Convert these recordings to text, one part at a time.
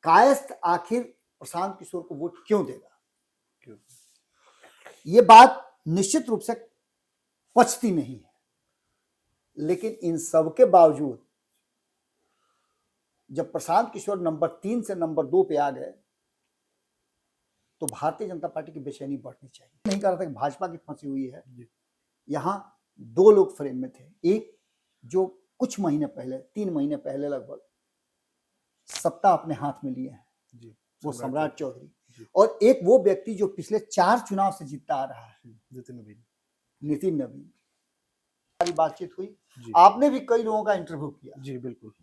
कायस्थ आखिर प्रशांत किशोर को वोट क्यों देगा? ये बात निश्चित रूप से पचती नहीं है, लेकिन इन सब के बावजूद जब प्रशांत किशोर नंबर 3 से नंबर 2 पे आ गए तो भारतीय जनता पार्टी की बेचैनी बढ़नी चाहिए। नहीं कह रहा था कि भाजपा की फंसी हुई है, यहां दो लोग फ्रेम में थे। एक जो कुछ महीने पहले, 3 महीने पहले लगभग सत्ता अपने हाथ में लिए हैं, वो सम्राट चौधरी, और एक वो व्यक्ति जो पिछले 4 चुनाव से जीतता आ रहा है, नितिन नवीन। हमारी बातचीत हुई, आपने भी कई लोगों का इंटरव्यू किया। जी बिल्कुल।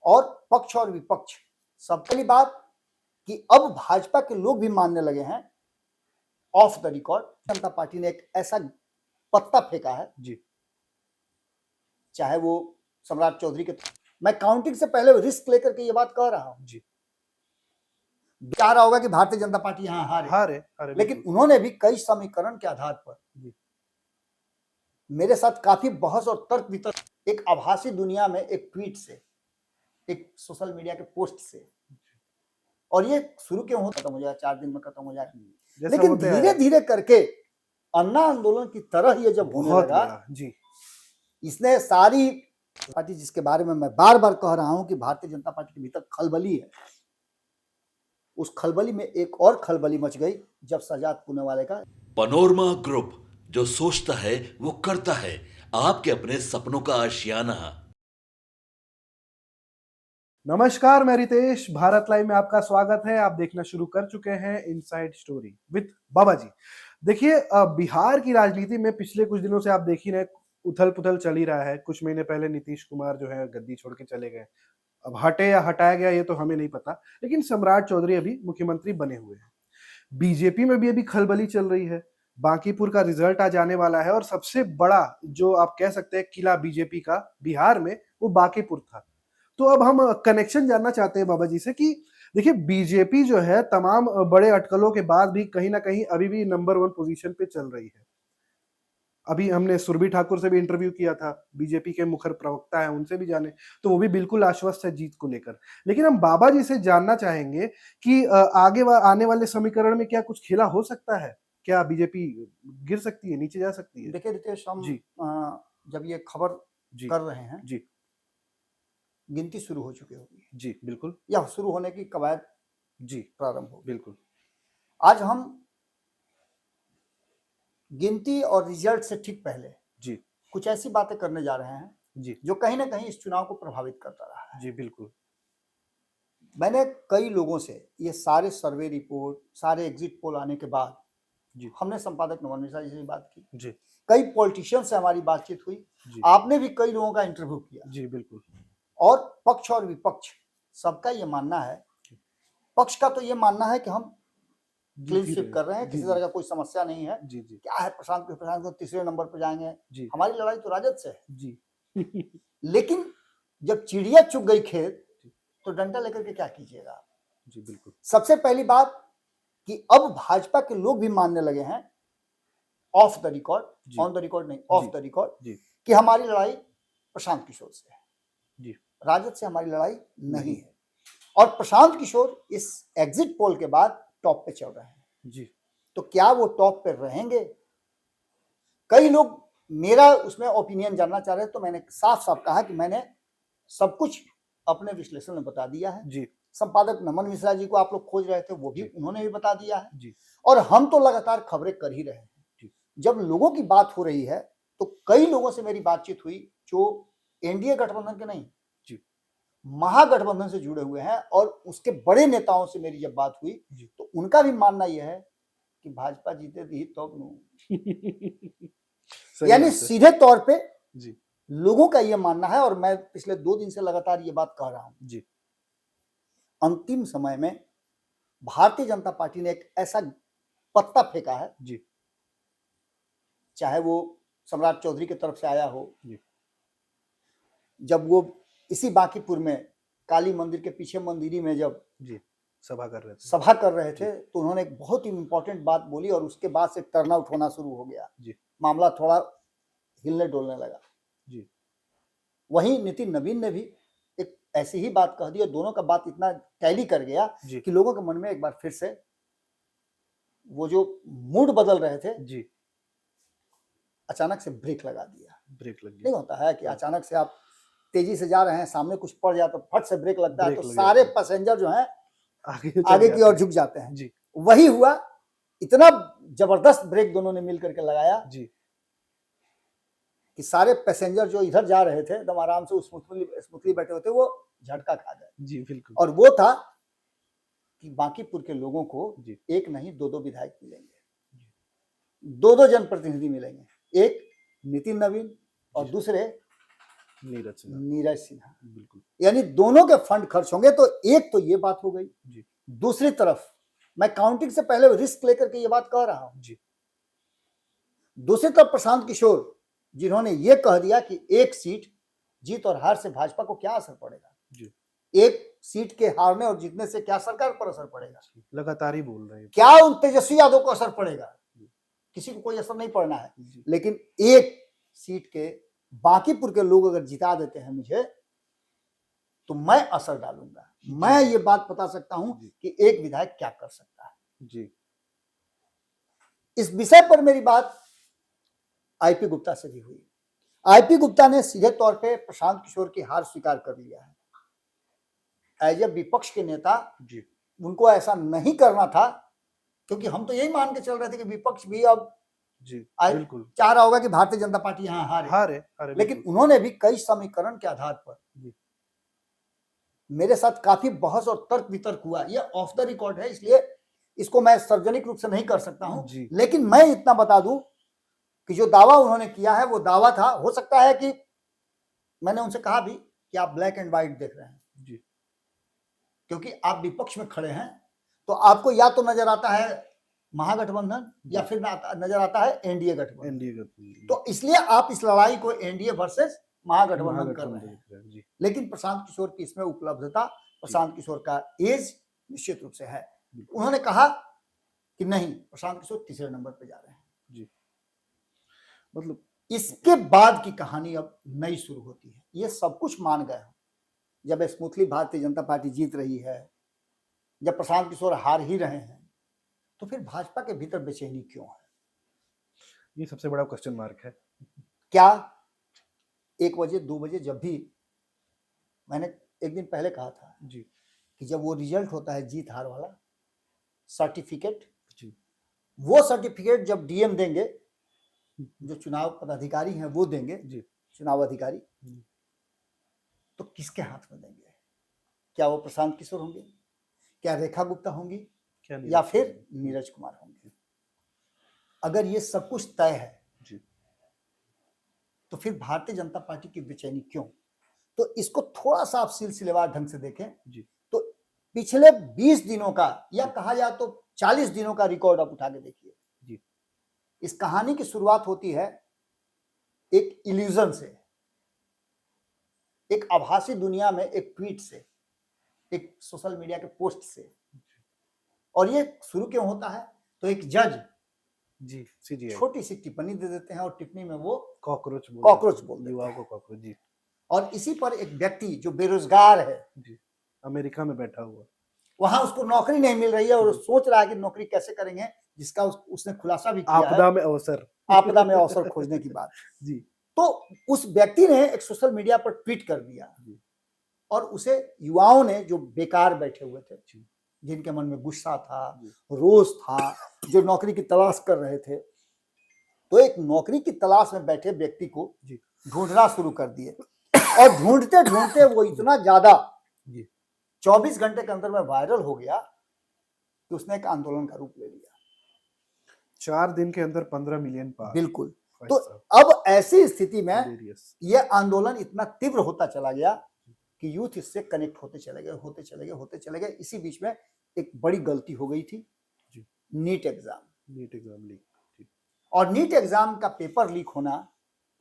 और पक्ष और विपक्ष सब पहली बात कि अब भाजपा के लोग भी मानने लगे हैं of the record Janata party ने एक ऐसा पत्ता फेंका है जी, चाहे वो सम्राट चौधरी के, मैं काउंटिंग से पहले रिस्क लेकर के ये बात कह रहा हूं जी, कह रहा होगा कि भारतीय जनता पार्टी यहां हारे, लेकिन उन्होंने भी कई समीकरण के आधार पर मेरे साथ काफी बहस और तर्क वितर्क, एक आभासी दुनिया में एक ट्वीट से, एक सोशल मीडिया के पोस्ट से, और ये शुरू क्यों होता, खत्म हो जाएगा 4 दिन में खत्म हो जाएगा, लेकिन धीरे धीरे करके अन्ना आंदोलन की तरह ये जब होने लगा जी, इसने सारी पार्टी, जिसके बारे में मैं बार बार कह रहा हूं कि भारतीय जनता पार्टी के भीतर खलबली है, उस खलबली में एक और खलबली मच गई जब सजाद पूनावाला का पनोरमा ग्रुप, जो सोचता है वो करता है, आपके अपने सपनों का आशियाना। नमस्कार, मैं रितेश, भारत लाइव में आपका स्वागत है। आप देखना शुरू कर चुके हैं इनसाइड स्टोरी विद बाबा जी। देखिए, बिहार की राजनीति में पिछले कुछ दिनों से आप देख ही रहे, उथल पुथल चल ही रहा है। कुछ महीने पहले नीतीश कुमार जो है गद्दी छोड़ के चले गए, अब हटे या हटाया गया ये तो हमें नहीं पता, लेकिन सम्राट चौधरी अभी मुख्यमंत्री बने हुए हैं। बीजेपी में भी अभी खलबली चल रही है। बांकीपुर का रिजल्ट आ जाने वाला है और सबसे बड़ा जो आप कह सकते हैं किला बीजेपी का बिहार में, वो बांकीपुर था। तो अब हम कनेक्शन जानना चाहते हैं बाबा जी से कि देखिए, बीजेपी जो है तमाम बड़े अटकलों के बाद भी कहीं ना कहीं अभी भी नंबर 1 पोजीशन पे चल रही है। अभी हमने सुरभि ठाकुर से भी इंटरव्यू किया था, बीजेपी के मुखर प्रवक्ता है, उनसे भी जाने, तो वो भी बिल्कुल आश्वस्त है जीत को लेकर। लेकिन हम बाबा जी से जानना चाहेंगे कि आगे आने वाले समीकरण में क्या कुछ खेला हो सकता है? क्या बीजेपी गिर सकती है, नीचे जा सकती है? देखिए रितेश, हम जी, जब ये खबर जी, कर रहे हैं, जी, गिनती शुरू हो चुकी होगी, जी बिल्कुल, या शुरू होने की कवायद जी प्रारंभ हो। बिल्कुल, आज हम गिनती और रिजल्ट से ठीक पहले जी, कुछ ऐसी बातें करने जा रहे हैं जी, जो कहीं ना कहीं इस चुनाव को प्रभावित करता रहा है। जी बिल्कुल, मैंने कई लोगों से ये सारे सर्वे रिपोर्ट, सारे एग्जिट पोल आने के बाद जी, हमने संपादक नमन मिश्रा जी से बात की, जी, कई पॉलिटिशियन से हमारी बातचीत हुई, जी, आपने भी कई लोगों का इंटरव्यू किया, जी बिल्कुल, और पक्ष और विपक्ष सबका ये मानना है, पक्ष का तो ये मानना है कि हम क्लीन स्वीप कर रहे हैं, किसी तरह का कोई समस्या नहीं है, जी, जी, क्या है प्रशांत को तीसरे नंबर पर जाएंगे, जी, हमारी लड़ाई तो राजद से है। जी, लेकिन जब चिड़िया चुग गई खेत तो डंडा लेकर के क्या कीजिएगा। जी बिल्कुल, सबसे पहली बात कि अब भाजपा के लोग भी मानने लगे हैं of the record, on the record नहीं, ऑफ द रिकॉर्ड, कि हमारी लड़ाई प्रशांत किशोर से है, जी, राजद से हमारी लड़ाई नहीं है। और प्रशांत किशोर इस एग्जिट पोल के बाद टॉप पे चल रहे हैं जी, तो क्या वो टॉप पे रहेंगे? कई लोग मेरा उसमें ओपिनियन जानना चाह रहे हैं, तो मैंने साफ साफ कहा कि मैंने सब कुछ अपने विश्लेषण में बता दिया है। जी, संपादक नमन मिश्रा जी को आप लोग खोज रहे थे, वो भी उन्होंने भी बता दिया है, जी, और हम तो लगातार खबरें कर ही रहे हैं। जब लोगों की बात हो रही है तो कई लोगों से मेरी बातचीत हुई जो एनडीए गठबंधन के नहीं, महागठबंधन से जुड़े हुए हैं, और उसके बड़े नेताओं से मेरी जब बात हुई तो उनका भी मानना यह है कि भाजपा जीते थी तो यानी सीधे तौर पे जी, लोगों का यह मानना है, और मैं पिछले 2 दिन से लगातार ये बात कह रहा हूं जी, अंतिम समय में भारतीय जनता पार्टी ने एक ऐसा पत्ता फेंका है, जी, चाहे वो सम्राट चौधरी की तरफ से आया हो, जी, जब वो इसी बांकीपुर में काली मंदिर के पीछे मंदिरी में जब जी सभा कर रहे थे तो उन्होंने एक बहुत ही इंपॉर्टेंट बात बोली, और उसके बाद से टर्न आउट होना शुरू हो गया, जी, मामला थोड़ा हिलने डोलने लगा। जी, वहीं नितिन नवीन ने भी एक ऐसी ही बात कह दी और दोनों का बात इतना टैली कर गया जी कि लोगों के मन में एक बार फिर से वो जो मूड बदल रहे थे, जी अचानक से ब्रेक लगा दिया। ब्रेक लग नहीं गया, होता है कि अचानक से आप तेजी से जा रहे हैं, सामने कुछ पड़ जाए तो फट से ब्रेक लगता है, ब्रेक तो लग सारे जाता है। पैसेंजर जो हैं आगे आगे चल की ओर जाते झुक जाते हैं। हैं। जी वही हुआ, इतना जबरदस्त ब्रेक दोनों ने मिल करके लगाया जी कि सारे पैसेंजर जो इधर जा रहे थे एकदम आराम से स्मूथली बैठे होते, वो झटका खा गए। जी बिल्कुल। और वो था कि बांकीपुर के लोगों को जी एक नहीं दो विधायक मिलेंगे, दो जनप्रतिनिधि मिलेंगे, एक नितिन नवीन और जी। दूसरे नीरज सिन्हा, नीरज सिन्हा। बिल्कुल। यानी दोनों के फंड खर्च होंगे। तो एक तो ये बात हो गई। जी दूसरी तरफ मैं काउंटिंग से पहले रिस्क लेकर के ये बात कह रहा हूं। जी दूसरी तरफ प्रशांत किशोर, जिन्होंने ये कह दिया कि एक सीट जीत और हार से भाजपा को क्या असर पड़ेगा, जी एक सीट के हारने और जीतने से क्या सरकार पर असर पड़ेगा, लगातार ही बोल रहे हैं। क्या उन तेजस्वी यादव को असर पड़ेगा, किसी को कोई असर नहीं पड़ना है। जी लेकिन एक सीट के बांकीपुर के लोग अगर जिता देते हैं मुझे, तो मैं असर डालूंगा। मैं ये बात बता सकता हूं कि एक विधायक क्या कर सकता है। जी इस विषय पर मेरी बात आईपी गुप्ता से भी हुई। आईपी गुप्ता ने सीधे तौर पे प्रशांत किशोर की हार स्वीकार कर लिया है। एज ए विपक्ष के नेता जी उनको ऐसा नहीं करना था, क्योंकि हम तो यही मान के चल रहे थे कि विपक्ष भी अब जी बिल्कुल चाह रहा होगा कि भारतीय जनता पार्टी यहाँ हारे। हारे लेकिन बिल्कुल। उन्होंने भी कई समीकरण के आधार पर जी मेरे साथ काफी बहस और तर्क वितर्क हुआ। यह ऑफ द रिकॉर्ड है, इसलिए इसको मैं सार्वजनिक रूप से नहीं कर सकता हूं। जी लेकिन मैं इतना बता दूं कि जो दावा उन्होंने किया है वो दावा था। हो सकता है कि मैंने उनसे कहा भी कि आप ब्लैक एंड व्हाइट देख रहे हैं, जी क्योंकि आप विपक्ष में खड़े हैं, तो आपको या तो नजर आता है महागठबंधन या फिर नजर आता है एनडीए गठबंधन। एनडीए गठबंधन। तो इसलिए आप इस लड़ाई को एनडीए वर्सेस महागठबंधन कर रहे हैं। जी लेकिन प्रशांत किशोर की इसमें उपलब्धता, प्रशांत किशोर का एज निश्चित रूप से है। उन्होंने कहा कि नहीं, प्रशांत किशोर तीसरे नंबर पे जा रहे हैं। जी मतलब इसके बाद की कहानी अब नई शुरू होती है। ये सब कुछ मान गए हो, जब स्मूथली भारतीय जनता पार्टी जीत रही है, जब प्रशांत किशोर हार ही रहे हैं, तो फिर भाजपा के भीतर बेचैनी क्यों है? ये सबसे बड़ा क्वेश्चन मार्क है। क्या 1 बजे 2 बजे, जब भी मैंने एक दिन पहले कहा था जी कि जब वो रिजल्ट होता है जीत हार वाला सर्टिफिकेट, जी वो सर्टिफिकेट जब डीएम देंगे, जो चुनाव पदाधिकारी हैं वो देंगे, जी चुनाव अधिकारी, तो किसके हाथ में देंगे? क्या वो प्रशांत किशोर होंगे, क्या रेखा गुप्ता होंगी, क्या या फिर नीरज कुमार होंगे? अगर ये सब कुछ तय है जी तो फिर भारतीय जनता पार्टी की बेचैनी क्यों? तो इसको थोड़ा सा आप सिलसिलेवार ढंग से देखें जी तो पिछले 20 दिनों का, या कहा जाए तो 40 दिनों का रिकॉर्ड आप उठा के देखिए। जी इस कहानी की शुरुआत होती है एक इल्यूजन से, एक आभासी दुनिया में, एक ट्वीट से, एक सोशल मीडिया के पोस्ट से। और ये शुरू क्यों होता है? तो एक जज जी सीजीआई छोटी सी टिप्पणी दे देते हैं और टिप्पणी में वो कॉकरोच बोल देते युवाओं हैं। को कॉकरोच। जी और इसी पर एक व्यक्ति जो बेरोजगार है, जी अमेरिका में बैठा हुआ, वहां उसको नौकरी नहीं मिल रही है और सोच रहा है कि नौकरी कैसे करेंगे, जिसका उसने खुलासा भी किया आपदा है, में अवसर आपदा में अवसर खोजने की बात। जी तो उस व्यक्ति ने एक सोशल मीडिया पर ट्वीट कर दिया जी और उसे युवाओं ने, जो बेकार बैठे हुए थे, जिनके मन में गुस्सा था, रोष था, जो नौकरी की तलाश कर रहे थे, तो एक नौकरी की तलाश में बैठे व्यक्ति को ढूंढना शुरू कर दिए। और ढूंढते ढूंढते वो इतना ज्यादा 24 घंटे के अंदर में वायरल हो गया कि उसने एक आंदोलन का रूप ले लिया। 4 दिन के अंदर 15 मिलियन पार। बिल्कुल। तो अब ऐसी स्थिति में Hilarious. यह आंदोलन इतना तीव्र होता चला गया कि यूथ इससे कनेक्ट होते चले गए। इसी बीच में एक बड़ी गलती हो गई थी, नीट एग्जाम लीक। और नीट एग्जाम का पेपर लीक होना,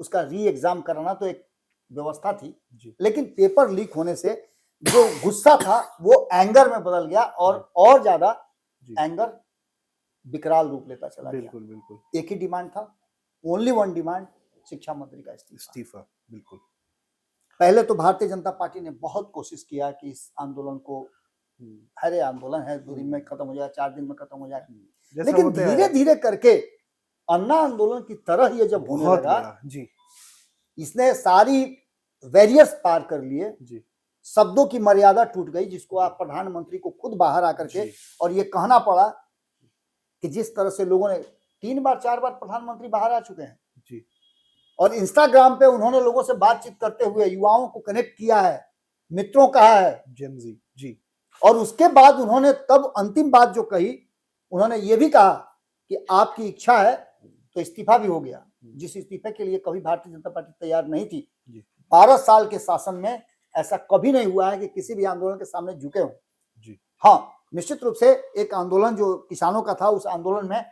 उसका री एग्जाम कराना तो एक व्यवस्था थी, लेकिन पेपर लीक होने से जो गुस्सा था वो एंगर में बदल गया और ज्यादा एंगर विकराल रूप लेता चला गया। बिल्कुल एक ही डिमांड था, ओनली वन डिमांड, शिक्षा मंत्री का इस्तीफा। बिल्कुल। पहले तो भारतीय जनता पार्टी ने बहुत कोशिश किया कि इस आंदोलन को, हरे आंदोलन है, 2 दिन में खत्म हो जाए, 4 दिन में खत्म हो जाए, जैसा लेकिन होता है धीरे धीरे करके अन्ना आंदोलन की तरह ये जब होने बहुत लगा, बड़ा जी इसने सारी बैरियर्स पार कर लिए, जी शब्दों की मर्यादा टूट गई, जिसको आप प्रधानमंत्री को खुद बाहर आकर के जी और ये कहना पड़ा कि जिस तरह से लोगों ने 3 बार 4 बार प्रधानमंत्री बाहर आ चुके हैं जी और इंस्टाग्राम पे उन्होंने लोगों से बातचीत करते हुए युवाओं को कनेक्ट किया है, मित्रों कहा है, जेन जी जी और उसके बाद उन्होंने तब अंतिम बात जो कही, उन्होंने ये भी कहा कि आपकी इच्छा है तो इस्तीफा भी हो गया, जिस इस्तीफे के लिए कभी भारतीय जनता पार्टी तैयार नहीं थी। जी 12 साल के शासन में ऐसा कभी नहीं हुआ है कि किसी भी आंदोलन के सामने झुके हों। जी हाँ, निश्चित रूप से एक आंदोलन जो किसानों का था, उस आंदोलन में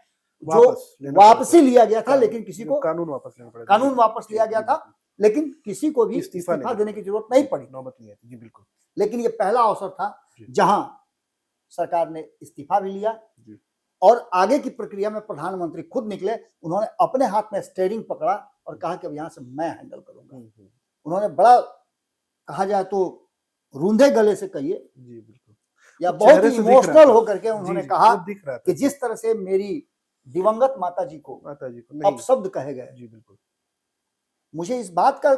जो वापस लेना वापसी पड़ा। लिया गया था, लेकिन किसी जो को कानून वापस लेना पड़ा, कानून वापस लिया गया था, लेकिन किसी को भी इस्तीफा इस्तीफा नहीं देने की जरूरत नहीं पड़ी। नौबत नहीं आती जी बिल्कुल लेकिन ये पहला अवसर था जी। जहां सरकार ने इस्तीफा भी लिया जी और आगे की प्रक्रिया में प्रधानमंत्री खुद निकले, उन्होंने अपने हाथ में स्टीयरिंग पकड़ा और कहा कि अब यहां से मैं हैंडल करूंगा। उन्होंने बड़ा, कहा जाए तो रूंधे गले से कहिए जी बिल्कुल या तो बहुत चेहरे ही से दिख रहा इमोशनल था। होकर के जी, उन्होंने जी, कहा वो दिख रहा था कि जिस तरह से मेरी दिवंगत माता जी को माता जी को नहीं अपशब्द कहे गए, जी बिल्कुल मुझे इस बात का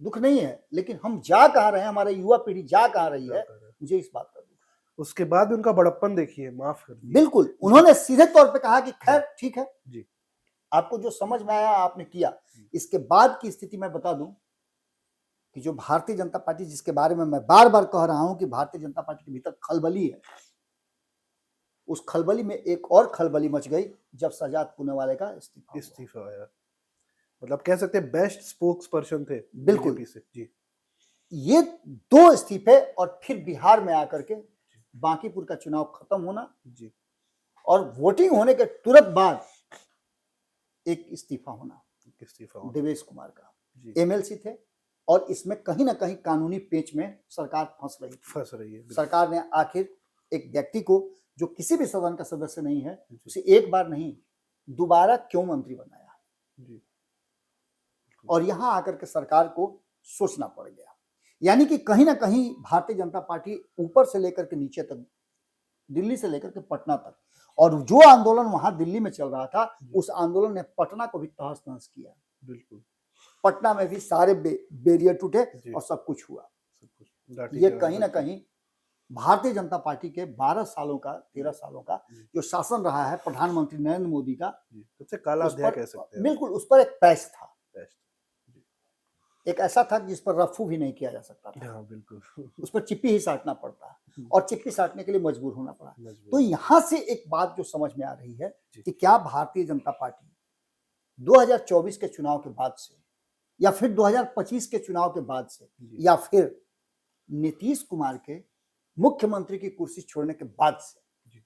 दुख नहीं है, लेकिन हम जा कहाँ रहे हैं, हमारी युवा पीढ़ी जा कहाँ रही है, मुझे इस बात का दुख है। उसके बाद भी उनका बड़प्पन देखिए, माफ कर दिया बिल्कुल, उन्होंने सीधे तौर पे कहा कि खैर ठीक है जी आपको जो समझ में आया आपने किया। इसके बाद की स्थिति मैं बता दूं कि जो भारतीय जनता पार्टी, जिसके बारे में मैं बार बार कह रहा हूं कि भारतीय जनता पार्टी के भीतर खलबली है, उस खलबली में एक और खलबली मच गई जब सजाद पूनेवाले का इस्तीफा हुआ। इस्तीफा आया, मतलब कह सकते हैं बेस्ट स्पोक्स पर्सन थे बिल्कुल। बीजेपी से जी ये 2 इस्तीफे और फिर बिहार में आकर के बांकीपुर का चुनाव खत्म होना जी और वोटिंग होने के तुरंत बाद एक इस्तीफा होना इस्तीफा होना। देवेश कुमार का। जी एमएलसी थे और इसमें कहीं ना कहीं कानूनी पेच में सरकार फंस रही थी। फंस रही है बिल्कुल। सरकार ने आखिर एक व्यक्ति को जो किसी भी सदन का सदस्य नहीं है, उसे एक बार नहीं दोबारा क्यों मंत्री बनाया, जी और यहां आकर के सरकार को सोचना पड़ गया। यानी कि कहीं ना कहीं भारतीय जनता पार्टी ऊपर से लेकर के नीचे तक, दिल्ली से लेकर के पटना तक, और जो आंदोलन वहां दिल्ली में चल रहा था, उस आंदोलन ने पटना को भी तहस नहस किया। बिल्कुल पटना में भी सारे बैरियर टूटे जी। और सब कुछ हुआ। सब कुछ लाठी ये चार्ज कहीं ना करके। कहीं भारतीय जनता पार्टी के 12 सालों का, 13 सालों का जो शासन रहा है प्रधानमंत्री नरेंद्र मोदी का, जी, सबसे काला उस अध्याय पर कह सकते हैं बिल्कुल उस पर एक पैच था, बेस्ट एक ऐसा था जिस पर रफू भी नहीं किया जा सकता था, हाँ बिल्कुल उस पर चिप्पी ही साटना पड़ता और चिप्पी साटने के लिए मजबूर होना पड़ा। मजबूर। तो यहां से एक बात जो समझ में आ रही है जी। कि क्या भारतीय जनता पार्टी 2024 के चुनाव के बाद से, या फिर 2025 के चुनाव के बाद से, जी। या फिर नीतीश कुमार के मुख्यमंत्री की कुर्सी छोड़ने के बाद से जी।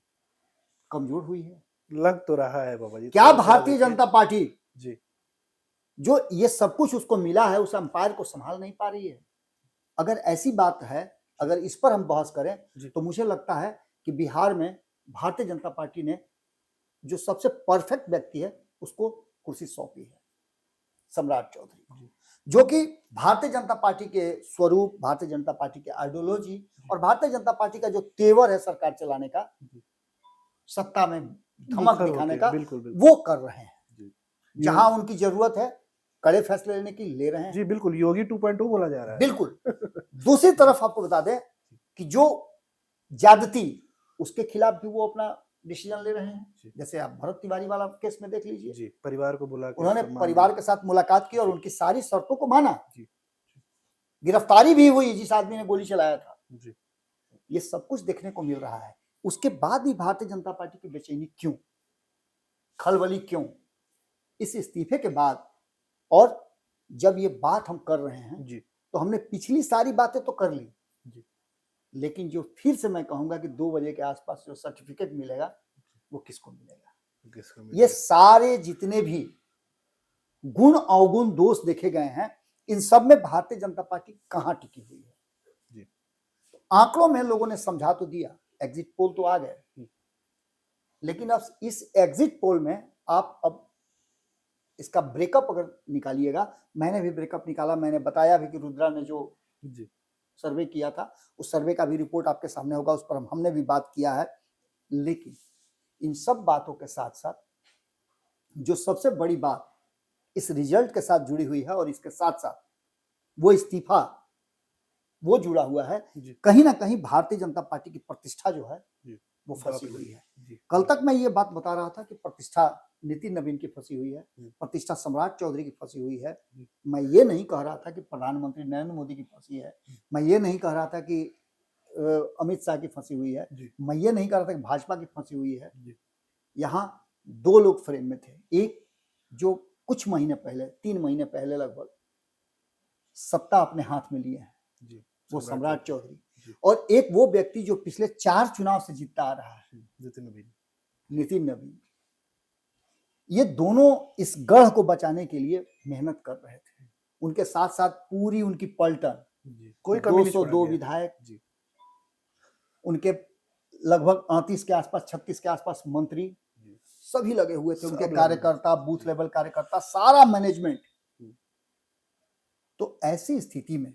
कमजोर हुई है? लग तो रहा है बाबा जी। क्या थोड़ा सा भारतीय देखिए। जनता पार्टी जी जो ये सब कुछ उसको मिला है, उस अंपायर को संभाल नहीं पा रही है? अगर ऐसी बात है, अगर इस पर हम बहस करें, जी। तो मुझे लगता है कि बिहार में भारतीय जनता पार्टी ने जो सबसे परफेक्ट व्यक्ति है उसको कुर्सी सौंपी है, सम्राट चौधरी को, जो कि भारतीय जनता पार्टी के स्वरूप, भारतीय जनता पार्टी के आइडियोलॉजी और भारतीय जनता पार्टी का जो तेवर है सरकार चलाने का, सत्ता में धमक मुखर दिखाने होते का, हैं, बिल्कुल बिल्कुल वो कर रहे हैं। जी। जहां उनकी जरूरत है कड़े फैसले लेने की, ले रहे हैं। जी बिल्कुल, योगी 2.2 बोला जा रहा है। बिल्कुल। दूसरी तरफ आपको बता दें कि जो ज्यादती, उसके खिलाफ भी वो अपना डिसीजन ले रहे हैं। जैसे आप भरत तिवारी वाला केस में देख लीजिए, जी, परिवार को बुला के उन्होंने सम्मान परिवार दिया। के साथ मुलाकात की और उनकी सारी शर्तों को माना। जी। गिरफ्तारी भी हुई जिस आदमी ने गोली चलाया था। जी ये सब कुछ देखने को मिल रहा है। उसके बाद भी भारतीय जनता पार्टी की बेचैनी क्यों, खलबली क्यों? इस इस्तीफे के बाद, और जब ये बात हम कर रहे हैं जी तो हमने पिछली सारी बातें तो कर ली, जी लेकिन जो फिर से मैं कहूंगा कि 2 बजे के आसपास जो सर्टिफिकेट मिलेगा वो किसको मिलेगा? किसको ये मिलेगा? सारे जितने भी गुण अवगुण दोष देखे गए हैं, इन सब में भारतीय जनता पार्टी कहां टिकी हुई है? जी। आंकड़ों में लोगों ने समझा तो दिया, एग्जिट पोल तो आ गए, लेकिन अब इस एग्जिट पोल में आप अब इसका ब्रेकअप अगर निकालिएगा, मैंने भी ब्रेकअप निकाला, मैंने बताया भी कि रुद्रा ने जो जी सर्वे किया था उस सर्वे का भी रिपोर्ट आपके सामने होगा, उस पर हमने भी बात किया है। लेकिन इन सब बातों के साथ साथ जो सबसे बड़ी बात इस रिजल्ट के साथ जुड़ी हुई है और इसके साथ साथ वो इस्तीफा वो जुड़ा हुआ है, जी कहीं ना कहीं भारतीय जनता पार्टी की प्रतिष्ठा जो है जी वो फंसी हुई है। जी कल तक मैं ये बात बता रहा था कि प्रतिष्ठा नितिन नवीन की फंसी हुई है, प्रतिष्ठा सम्राट चौधरी की फंसी हुई है। मैं ये नहीं कह रहा था कि प्रधानमंत्री नरेंद्र मोदी की फंसी है, मैं ये नहीं कह रहा था कि अमित शाह की फंसी हुई है, मैं ये नहीं कह रहा था कि भाजपा की फंसी हुई है। यहाँ दो लोग फ्रेम में थे, एक जो कुछ महीने पहले 3 महीने पहले लगभग सत्ता अपने हाथ में लिए हैं, वो सम्राट चौधरी, और एक वो व्यक्ति जो पिछले 4 चुनाव से जीतता आ रहा है, नितिन नवीन। ये दोनों इस गढ़ को बचाने के लिए मेहनत कर रहे थे। उनके साथ साथ पूरी उनकी पलटन, कोई कमी नहीं 202 विधायक, उनके लगभग 38 के आसपास 36 के आसपास मंत्री, सभी लगे हुए थे, उनके कार्यकर्ता, बूथ लेवल कार्यकर्ता, सारा मैनेजमेंट। तो ऐसी स्थिति में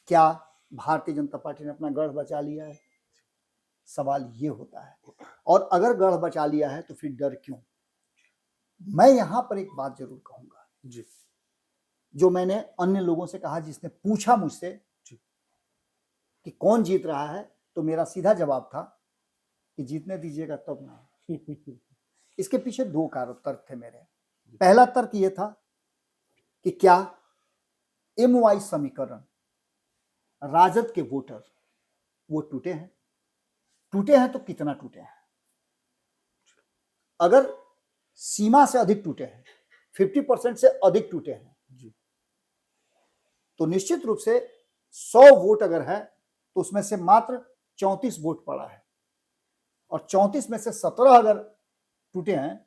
क्या भारतीय जनता पार्टी ने अपना गढ़ बचा लिया है? सवाल ये होता है। और अगर गढ़ बचा लिया है तो फिर डर क्यों? मैं यहां पर एक बात जरूर कहूंगा जी, जो मैंने अन्य लोगों से कहा, जिसने पूछा मुझसे कि कौन जीत रहा है, तो मेरा सीधा जवाब था कि जीतने दीजिएगा तब ना। इसके पीछे 2 तर्क थे मेरे। पहला तर्क ये था कि क्या MY समीकरण, राजद के वोटर वो टूटे हैं तो कितना टूटे हैं? अगर सीमा से अधिक टूटे हैं, 50% से अधिक टूटे हैं, तो निश्चित रूप से 100 वोट अगर है तो उसमें से मात्र 34 वोट पड़ा है, और 34 में से 17 अगर टूटे हैं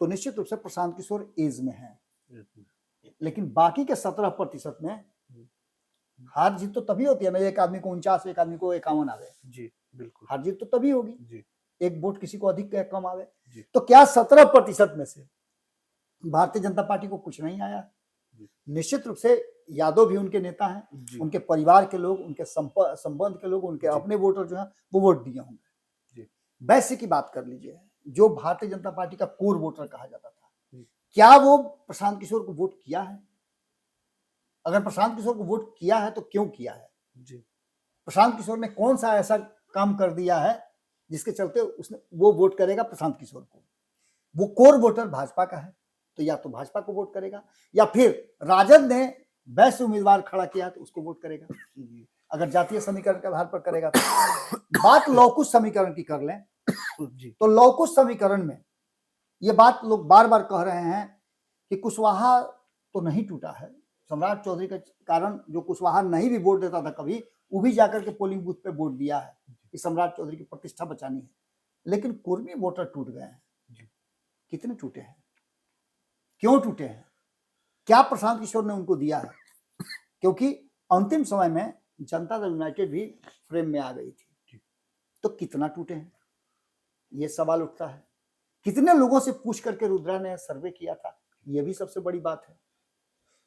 तो निश्चित रूप से प्रशांत किशोर एज में है। लेकिन बाकी के 17% में हार जीत तो तभी होती है ना, एक आदमी को 49, एक आदमी को 51 आवे। जी बिल्कुल, हार जीत तो तभी होगी जी, एक वोट किसी को अधिक या कम आवे। जी। तो क्या 17% में से भारतीय जनता पार्टी को कुछ नहीं आया? निश्चित रूप से यादव भी उनके नेता हैं, उनके परिवार के लोग, उनके संबंध के लोग, उनके अपने वोटर जो हैं वो वोट दिए होंगे। वैसे की बात कर लीजिए, जो भारतीय जनता पार्टी का कोर वोटर कहा जाता था, क्या वो प्रशांत किशोर को वोट किया है? अगर प्रशांत किशोर को वोट किया है तो क्यों किया है? प्रशांत किशोर ने कौन सा ऐसा काम कर दिया है जिसके चलते उसने वो वोट करेगा प्रशांत किशोर को? वो कोर वोटर भाजपा का है तो या तो भाजपा को वोट करेगा, या फिर राजद ने वैसे उम्मीदवार खड़ा किया तो उसको वोट करेगा। अगर जातीय समीकरण के आधार पर करेगा तो बात लौकुश समीकरण की कर लें तो लौकुश समीकरण में ये बात लोग बार बार कह रहे हैं कि कुशवाहा तो नहीं टूटा है। सम्राट चौधरी के कारण जो कुशवाहा नहीं भी वोट देता था कभी, वो भी जाकर के पोलिंग बूथ पे वोट दिया है कि सम्राट चौधरी की प्रतिष्ठा बचानी है। लेकिन कुर्मी वोटर टूट गए हैं। कितने टूटे हैं? क्यों टूटे हैं? क्या प्रशांत किशोर ने उनको दिया है? क्योंकि अंतिम समय में जनता दल यूनाइटेड भी फ्रेम में आ गई थी। तो कितना टूटे हैं ये सवाल उठता है। कितने लोगों से पूछ करके रुद्रा ने सर्वे किया था, ये भी सबसे बड़ी बात है।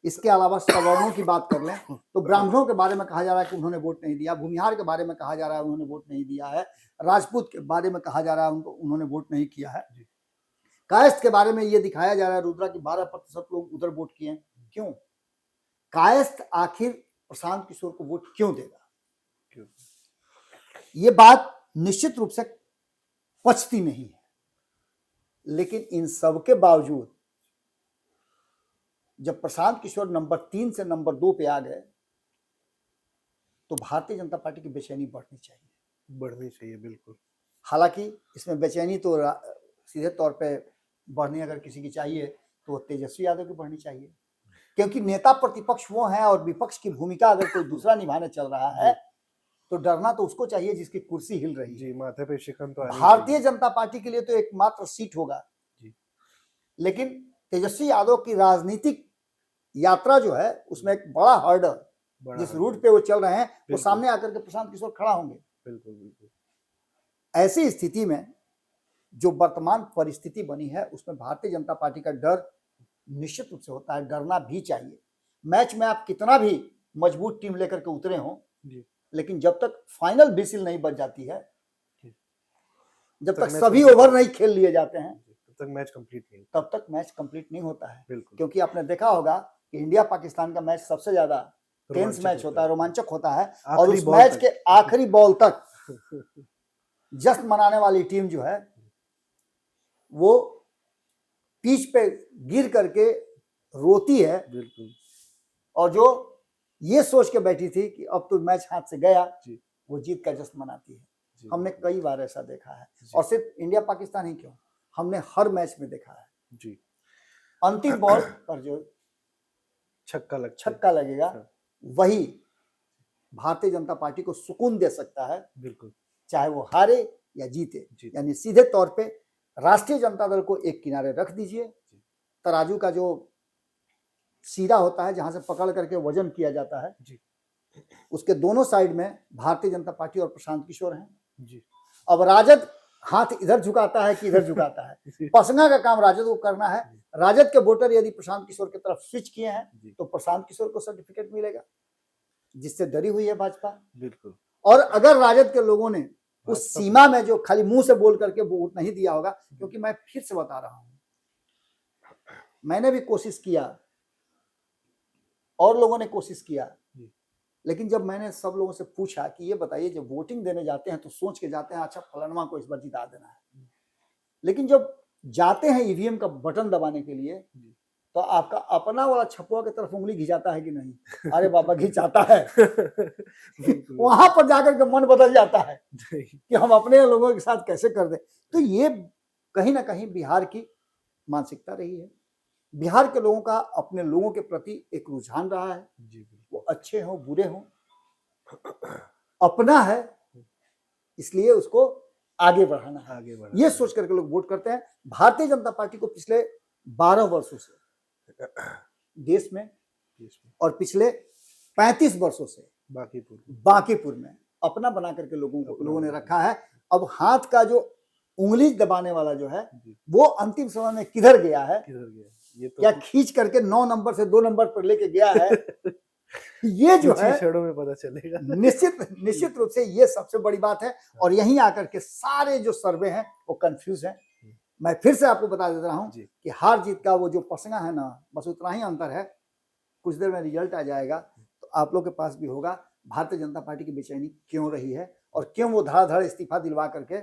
इसके अलावा सवर्णों की बात कर लें तो ब्राह्मणों के बारे में कहा जा रहा है कि उन्होंने वोट नहीं दिया, भूमिहार के बारे में कहा जा रहा है उन्होंने वोट नहीं दिया है, राजपूत के बारे में कहा जा रहा है उन्होंने वोट नहीं किया है, कायस्थ के बारे में ये दिखाया जा रहा है रुद्रा की 12% लोग उधर वोट किए हैं। क्यों? कायस्थ आखिर प्रशांत किशोर को वोट क्यों देगा? ये बात निश्चित रूप से पचती नहीं है। लेकिन इन सब के बावजूद जब प्रशांत किशोर नंबर 3 से नंबर 2 पे आ गए तो भारतीय जनता पार्टी की बेचैनी बढ़नी चाहिए। बिल्कुल। हालांकि इसमें बेचैनी तो सीधे तौर पे बढ़नी अगर किसी की चाहिए तो तेजस्वी यादव की बढ़नी चाहिए, क्योंकि नेता प्रतिपक्ष वो हैं और विपक्ष की भूमिका अगर कोई दूसरा निभाने चल रहा है तो डरना तो उसको चाहिए जिसकी कुर्सी हिल रही है। माथे पे शिकन तो भारतीय जनता पार्टी के लिए तो एकमात्र सीट होगा, लेकिन तेजस्वी यादव की राजनीतिक यात्रा जो है उसमें एक बड़ा हर्डल जिस रूट पे वो चल रहे हैं वो सामने आकर के प्रशांत किशोर खड़ा होंगे। बिल्कुल। ऐसी स्थिति में जो वर्तमान परिस्थिति बनी है उसमें भारतीय जनता पार्टी का डर निश्चित रूप से होता है, डरना भी चाहिए। मैच में आप कितना भी मजबूत टीम लेकर के उतरे हों, लेकिन जब तक फाइनल विसिल नहीं बज जाती है, जब तक सभी ओवर नहीं खेल लिए जाते हैं, तब तक मैच कंप्लीट नहीं, तब तक मैच कंप्लीट नहीं होता है। बिल्कुल। क्योंकि आपने देखा होगा कि इंडिया पाकिस्तान का मैच सबसे ज्यादा टेंस मैच होता है, रोमांचक होता है, और उस मैच के आखिरी बॉल तक जश्न मनाने वाली टीम जो है वो पिच पे गिर करके रोती है, बिल्कुल। और जो ये सोच के बैठी थी कि अब तो मैच हाथ से गया, वो जीत का जश्न मनाती है। हमने कई बार ऐसा देखा है, और सिर्फ इंडिया पाकिस्तान ही क्यों, हमने हर मैच में देखा है जी। अंतिम बॉल पर जो छक्का लगेगा, वही भारतीय जनता पार्टी को सुकून दे सकता है, बिल्कुल, चाहे वो हारे या जीते। यानी सीधे तौर पे राष्ट्रीय जनता दल को एक किनारे रख दीजिए, तराजू का जो सीधा होता है जहां से पकड़ करके वजन किया जाता है, उसके दोनों साइड में भारतीय जनता पार्टी और प्रशांत किशोर हैं। अब राजद हाथ इधर झुकाता है कि इधर झुकाता है, पसंगा का काम राजद को करना है। राजद के वोटर यदि प्रशांत किशोर की तरफ स्विच किए हैं तो प्रशांत किशोर को सर्टिफिकेट मिलेगा, जिससे डरी हुई है भाजपा। बिल्कुल। और अगर राजद के लोगों ने उस सीमा में जो खाली मुंह से बोल करके वोट नहीं दिया होगा, क्योंकि मैं फिर से बता रहा हूं, मैंने भी कोशिश किया और लोगों ने कोशिश किया, लेकिन जब मैंने सब लोगों से पूछा कि ये बताइए जब वोटिंग देने जाते हैं तो सोच के जाते हैं अच्छा फलानमा को इस बार जिता देना है, लेकिन जब जाते हैं ईवीएम का बटन दबाने के लिए तो आपका अपना वाला छपुआ की तरफ उंगली घिंचाता है कि नहीं? अरे बाबा घिंचाता है। वहां पर जाकर के मन बदल जाता है कि हम अपने लोगों के साथ कैसे कर दें। तो ये कहीं ना कहीं बिहार की मानसिकता रही है। बिहार के लोगों का अपने लोगों के प्रति एक रुझान रहा है, वो अच्छे हो बुरे हो, अपना है, इसलिए उसको आगे बढ़ाना है। ये सोच करके लोग वोट करते हैं। भारतीय जनता पार्टी को पिछले 12 वर्षों से देश में और पिछले 35 वर्षों से बांकीपुर में अपना बना करके लोगों ने रखा है। अब हाथ का जो उंगली दबाने वाला जो है वो अंतिम समय में किधर गया है, ये तो क्या खींच करके 9 नंबर से 2 नंबर पर लेके गया है, ये जो है क्षणों में पता चलेगा। निश्चित रूप से ये सबसे बड़ी बात है। और यहीं आकर के सारे जो सर्वे हैं वो कंफ्यूज हैं। मैं फिर से आपको बता देता हूं कि हार जीत का वो जो पसंगा है ना, बस उतना ही अंतर है। कुछ देर में रिजल्ट आ जाएगा तो आप लोग के पास भी होगा भारतीय जनता पार्टी की बेचैनी क्यों रही है और क्यों वो धड़ाधड़ इस्तीफा दिलवा करके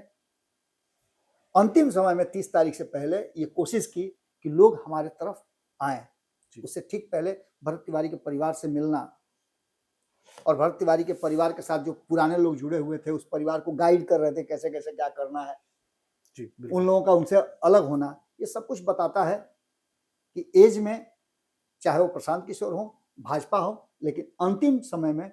अंतिम समय में 30 तारीख से पहले ये कोशिश की कि लोग हमारे तरफ आए। उससे ठीक पहले भरत तिवारी के परिवार से मिलना और भरत तिवारी के परिवार के साथ जो पुराने लोग जुड़े हुए थे उस परिवार को गाइड कर रहे थे कैसे कैसे क्या करना है, उन लोगों का उनसे अलग होना, ये सब कुछ बताता है कि एज में चाहे वो प्रशांत किशोर हो, भाजपा हो, लेकिन अंतिम समय में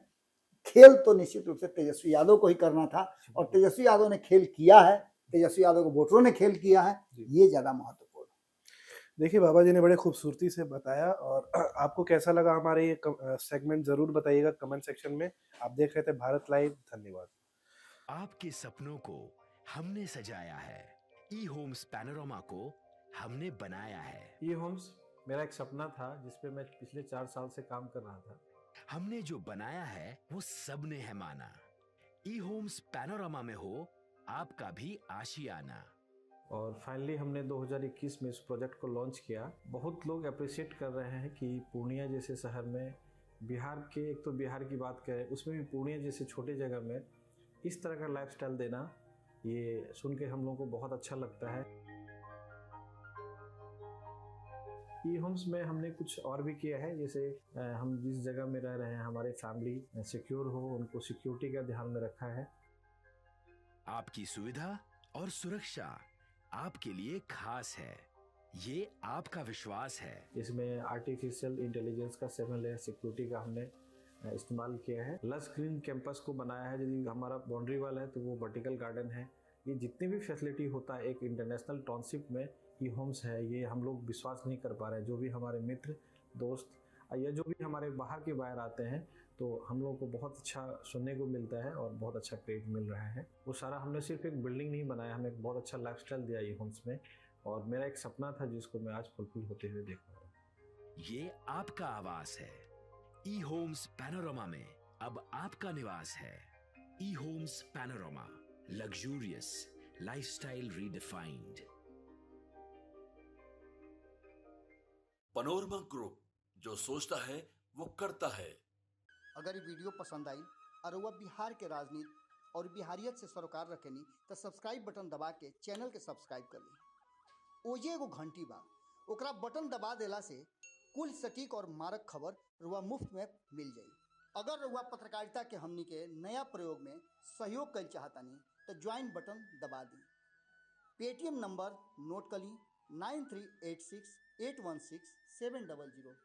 खेल तो निश्चित रूप से तेजस्वी यादव को ही करना था। और तेजस्वी यादव ने खेल किया है, तेजस्वी यादव को वोटरों ने खेल किया है, ये ज्यादा महत्वपूर्ण। देखिए बाबा जी ने बड़े खूबसूरती से बताया। और आपको कैसा लगा हमारे ये सेगमेंट जरूर बताइएगा कमेंट सेक्शन में। आप देख रहे थे भारत लाइव, धन्यवाद। आपके सपनों को हमने सजाया है, ई होम्स पैनोरामा को हमने बनाया है। ई होम्स मेरा एक सपना था जिसपे मैं पिछले 4 साल से काम कर रहा था। हमने जो बनाया है वो सबने है माना। ई होम्स पैनोरामा में हो आपका भी आशियाना। और फाइनली हमने 2021 में इस प्रोजेक्ट को लॉन्च किया। बहुत लोग अप्रिशिएट कर रहे हैं कि पूर्णिया जैसे शहर में, बिहार के, एक तो बिहार की बात करें उसमें भी पूर्णिया जैसे छोटे जगह में इस तरह का लाइफस्टाइल देना, ये सुन के हम लोगों को बहुत अच्छा लगता है। ई होम्स में हमने कुछ और भी किया है, जैसे हम जिस जगह में रह रहे हैं हमारे फैमिली सिक्योर हो, उनको सिक्योरिटी का ध्यान में रखा है। आपकी सुविधा और सुरक्षा आपके लिए खास है, ये आपका विश्वास है। इसमें आर्टिफिशियल इंटेलिजेंस का 7 लेयर सिक्योरिटी का हमने इस्तेमाल किया है। लस ग्रीन कैंपस को बनाया है। यदि हमारा बाउंड्री वाल है तो वो वर्टिकल गार्डन है। ये जितनी भी फैसिलिटी होता है एक इंटरनेशनल टाउनशिप में ई होम्स है, ये हम लोग विश्वास नहीं कर पा रहे हैं। जो भी हमारे मित्र दोस्त या जो भी हमारे बाहर के बाहर आते हैं तो हम लोगों को बहुत अच्छा सुनने को मिलता है और बहुत अच्छा क्रेडिट मिल रहा है। वो सारा हमने सिर्फ एक बिल्डिंग नहीं बनाया, हमें एक बहुत अच्छा लाइफस्टाइल दिया ई होम्स में। और मेरा एक सपना था जिसको मैं आज फुलफिल होते हुए देख रहा हूँ। ये आपका आवास है। ई होम्स पैनोरमा में अब आपका निवास है। E Homes Panorama, luxurious lifestyle redefined. Panorama Group, जो सोचता है वो करता है। अगर ये वीडियो पसंद आई और वह बिहार के राजनीति और बिहारियत से सरोकार रखेनी तो सब्सक्राइब बटन दबा के चैनल के सब्सक्राइब कर ली। ओजे एगो घंटी बा, ओकरा बटन दबा देला से कुल सटीक और मारक खबर रुआ मुफ्त में मिल जाई। अगर रुआ पत्रकारिता के हमनी के नया प्रयोग में सहयोग कर चाहतानी तो ज्वाइन बटन दबा दी। पेटीएम नंबर नोट कर ली 9386816700।